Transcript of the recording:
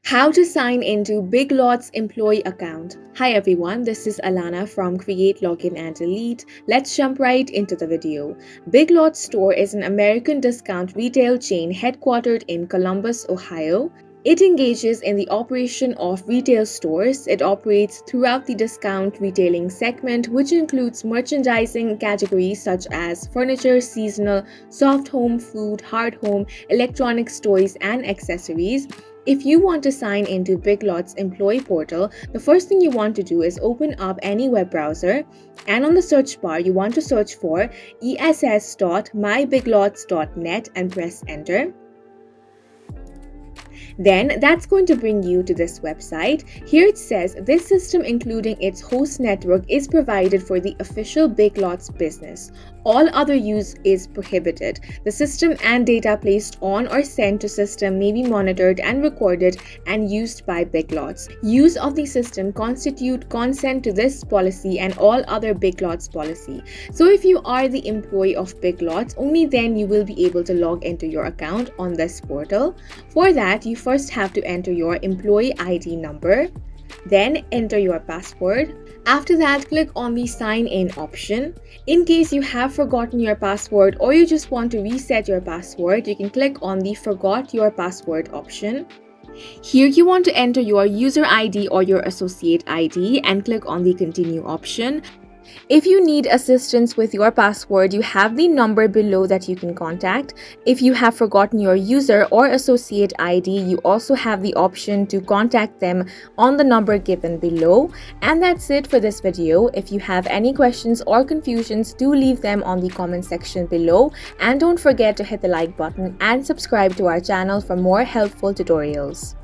How to sign into Big Lots employee account. Hi everyone, this is Alana from Create, Login and Delete. Let's jump right into the video. Big Lots store is an American discount retail chain headquartered in Columbus, Ohio. It engages in the operation of retail stores. It operates throughout the discount retailing segment, which includes merchandising categories such as furniture, seasonal, soft home, food, hard home, electronics, toys, and accessories. If you want to sign into Big Lots employee portal, the first thing you want to do is open up any web browser, and on the search bar you want to search for ess.mybiglots.net and press enter. Then that's going to bring you to this website. Here it says this system, including its host network, is provided for the official Big Lots business. All other use is prohibited. The system and data placed on or sent to system may be monitored and recorded and used by Big Lots. Use of the system constitute consent to this policy and all other Big Lots policy. So if you are the employee of Big Lots, only then you will be able to log into your account on this portal. For that, you first have to enter your employee ID number, then enter your password. After that, click on the sign in option. In case you have forgotten your password or you just want to reset your password, you can click on the forgot your password option. Here you want to enter your user ID or your associate ID and click on the continue option. If you need assistance with your password, you have the number below that you can contact. If you have forgotten your user or associate ID, you also have the option to contact them on the number given below. And that's it for this video. If you have any questions or confusions, do leave them on the comment section below. And don't forget to hit the like button and subscribe to our channel for more helpful tutorials.